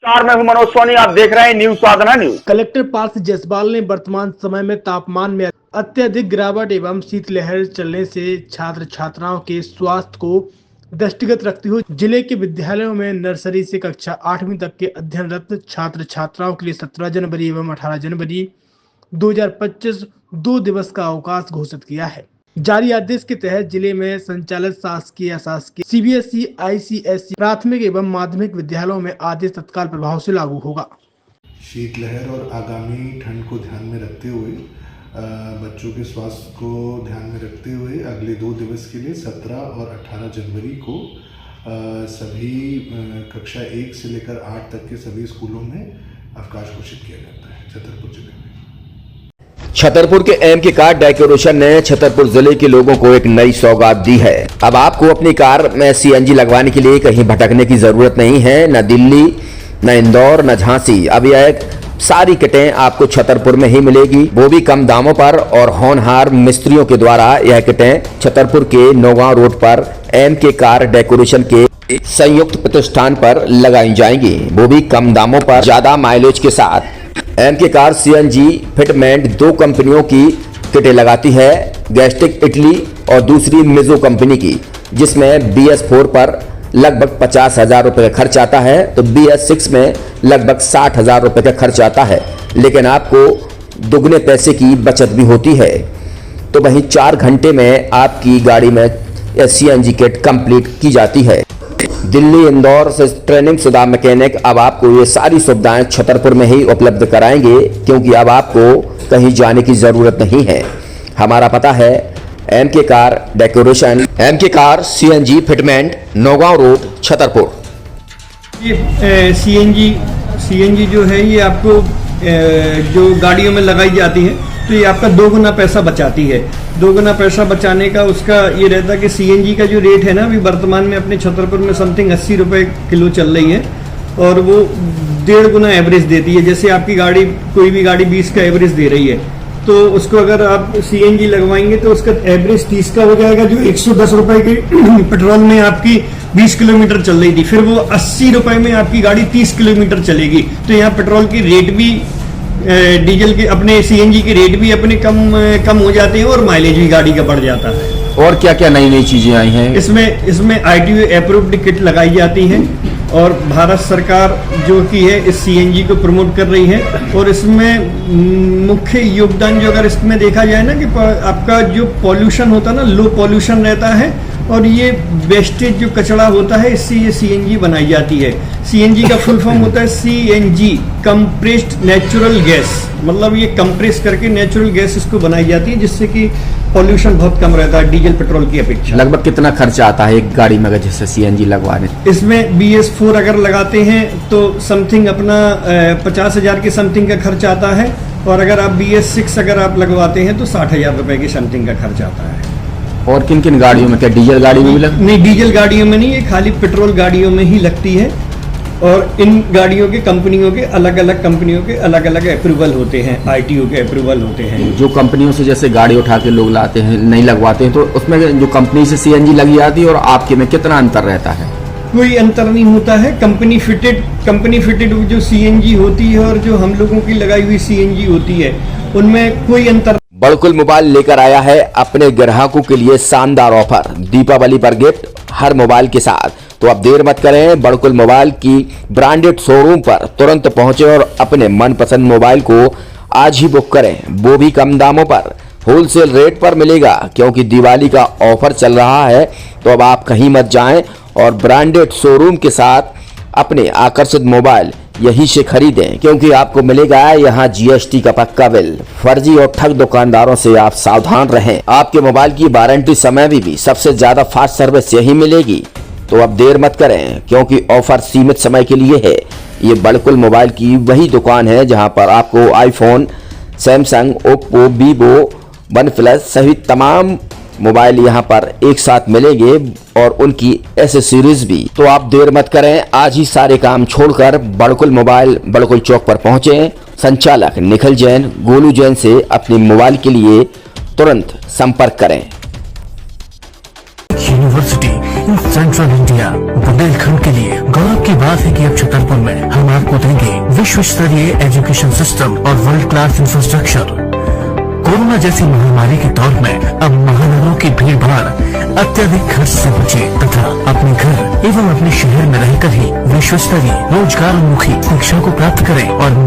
मैं हूं मनोज सोनी, आप देख रहे हैं न्यूज साधना न्यूज। कलेक्टर पार्थ जायसवाल ने वर्तमान समय में तापमान में अत्यधिक गिरावट एवं शीतलहर चलने से छात्र छात्राओं के स्वास्थ्य को दृष्टिगत रखते हुए जिले के विद्यालयों में नर्सरी से कक्षा 8वीं तक के अध्ययनरत छात्र छात्राओं के लिए 17 जनवरी एवं 18 जनवरी 2025 2 दिवस का अवकाश घोषित किया है। जारी आदेश के तहत जिले में संचालित शासकीय अशासकीय सीबीएसई आईसीएसई प्राथमिक एवं माध्यमिक विद्यालयों में आदेश तत्काल प्रभाव से लागू होगा। शीतलहर और आगामी ठंड को ध्यान में रखते हुए बच्चों के स्वास्थ्य को ध्यान में रखते हुए अगले 2 दिवस के लिए 17 और 18 जनवरी को सभी कक्षा 1 से लेकर 8 तक के सभी स्कूलों में अवकाश घोषित किया जाता है छतरपुर जिले में। छतरपुर के एम के कार डेकोरेशन ने छतरपुर जिले के लोगों को एक नई सौगात दी है। अब आपको अपनी कार में सीएनजी लगवाने के लिए कहीं भटकने की जरूरत नहीं है, न दिल्ली, न इंदौर, न झांसी। अब यह सारी किटें आपको छतरपुर में ही मिलेगी, वो भी कम दामों पर और होनहार मिस्त्रियों के द्वारा। यह किटें छतरपुर के नौगांव रोड पर एम के कार डेकोरेशन के संयुक्त प्रतिष्ठान पर लगाई जाएंगी, वो भी कम दामों पर, ज्यादा माइलेज के साथ। एम के कार सीएनजी फिटमेंट 2 कंपनियों की किटें लगाती है, गैस्टिक इटली और दूसरी मिजो कंपनी की, जिसमें BS4 पर लगभग 50,000 रुपये का खर्च आता है, तो BS6 में लगभग 60,000 रुपये का खर्च आता है, लेकिन आपको दुगने पैसे की बचत भी होती है। तो वहीं 4 घंटे में आपकी गाड़ी में सीएनजी किट कंप्लीट की जाती है। दिल्ली, इंदौर से ट्रेनिंग शुदा मैकेनिक अब आपको ये सारी सुविधाएं छतरपुर में ही उपलब्ध कराएंगे, क्योंकि अब आपको कहीं जाने की जरूरत नहीं है। हमारा पता है एम के कार डेकोरेशन, एम के car CNG fitment, Naugaon road, Chhatarpur. ये सीएनजी जो है ये आपको जो गाड़ियों में लगाई जाती है तो ये आपका 2 गुना पैसा बचाती है। 2 गुना पैसा बचाने का उसका ये रहता है कि सीएनजी का जो रेट है ना, अभी वर्तमान में अपने छतरपुर में समथिंग 80 रुपये किलो चल रही है और वो 1.5 गुना एवरेज देती है। जैसे आपकी गाड़ी, कोई भी गाड़ी 20 का एवरेज दे रही है, तो उसको अगर आप सीएनजी लगवाएंगे तो उसका एवरेज 30 का हो जाएगा। जो 110 रुपए की पेट्रोल में आपकी 20 किलोमीटर चल रही थी, फिर वो 80 रुपए में आपकी गाड़ी 30 किलोमीटर चलेगी। तो यहाँ पेट्रोल की रेट भी, डीजल के, अपने सीएनजी के रेट भी अपने कम हो जाते हैं और माइलेज भी गाड़ी का बढ़ जाता है। और क्या क्या नई चीजें आई हैं? इसमें ITO अप्रूव्ड किट लगाई जाती है और भारत सरकार जो की है इस सीएनजी को प्रमोट कर रही है। और इसमें मुख्य योगदान जो अगर इसमें देखा जाए ना, कि आपका जो पॉल्यूशन होता है ना, लो पॉल्यूशन रहता है और ये वेस्टेज जो कचरा होता है, इससे ये सीएनजी बनाई जाती है। सीएनजी का फुल फॉर्म होता है CNG, कंप्रेस्ड नेचुरल गैस, मतलब ये कंप्रेस करके नेचुरल गैस इसको बनाई जाती है, जिससे कि पॉल्यूशन बहुत कम रहता है डीजल पेट्रोल की अपेक्षा। लगभग कितना खर्चा आता है एक गाड़ी में जैसे सीएनजी लगवाने? इसमें BS4 अगर लगाते हैं तो समथिंग अपना 50,000 के समथिंग का खर्च आता है, और अगर आप BS6 अगर आप लगवाते हैं तो 60,000 रुपए की समथिंग का खर्च आता है। और किन किन गाड़ियों में? क्या डीजल गाड़ी में भी लगती? नहीं, डीजल गाड़ियों में नहीं, ये खाली पेट्रोल गाड़ियों में ही लगती है। और इन गाड़ियों के कंपनियों के अलग अलग अप्रूवल होते हैं, ITO के अप्रूवल होते हैं। जो कंपनियों से जैसे गाड़ी उठा के लोग लाते हैं, नहीं लगवाते हैं, तो उसमें जो कंपनी से सीएनजी लगी जाती है और आपके में कितना अंतर रहता है? कोई अंतर नहीं होता है। कंपनी फिटेड जो सीएनजी होती है और जो हम लोगों की लगाई हुई सीएनजी होती है, उनमें कोई अंतर। बड़कुल मोबाइल लेकर आया है अपने ग्राहकों के लिए शानदार ऑफर, दीपावली पर गिफ्ट हर मोबाइल के साथ। तो अब देर मत करें, बड़कुल मोबाइल की ब्रांडेड शोरूम पर तुरंत पहुंचे और अपने मनपसंद मोबाइल को आज ही बुक करें, वो भी कम दामों पर, होलसेल रेट पर मिलेगा, क्योंकि दिवाली का ऑफर चल रहा है। तो अब आप कहीं मत जाएं और ब्रांडेड शोरूम के साथ अपने आकर्षित मोबाइल यहीं से खरीदें, क्योंकि आपको मिलेगा यहाँ GST का पक्का बिल। फर्जी और ठग दुकानदारों से आप सावधान रहें। आपके मोबाइल की वारंटी समय में भी सबसे ज्यादा फास्ट सर्विस यही मिलेगी। तो अब देर मत करें, क्योंकि ऑफर सीमित समय के लिए है। ये बड़कुल मोबाइल की वही दुकान है जहां पर आपको iPhone, Samsung, Oppo, Vivo, OnePlus सहित तमाम मोबाइल यहां पर एक साथ मिलेंगे और उनकी एसेसरीज भी। तो आप देर मत करें, आज ही सारे काम छोड़कर बड़कुल मोबाइल बड़कुल चौक पर पहुंचे। संचालक निखिल जैन, गोलू जैन से अपने मोबाइल के लिए तुरंत संपर्क करें। यूनिवर्सिटी सेंट्रल इंडिया बुंदेलखंड के लिए गौरव की बात है कि अब छतरपुर में हम आपको देंगे विश्व स्तरीय एजुकेशन सिस्टम और वर्ल्ड क्लास इंफ्रास्ट्रक्चर। कोरोना जैसी महामारी के दौर में अब महानगरों की भीड़ भाड़ अत्यधिक खर्च से बचे तथा अपने घर एवं अपने शहर में रहकर ही विश्व स्तरीय रोजगार उन्मुखी शिक्षा को प्राप्त करें और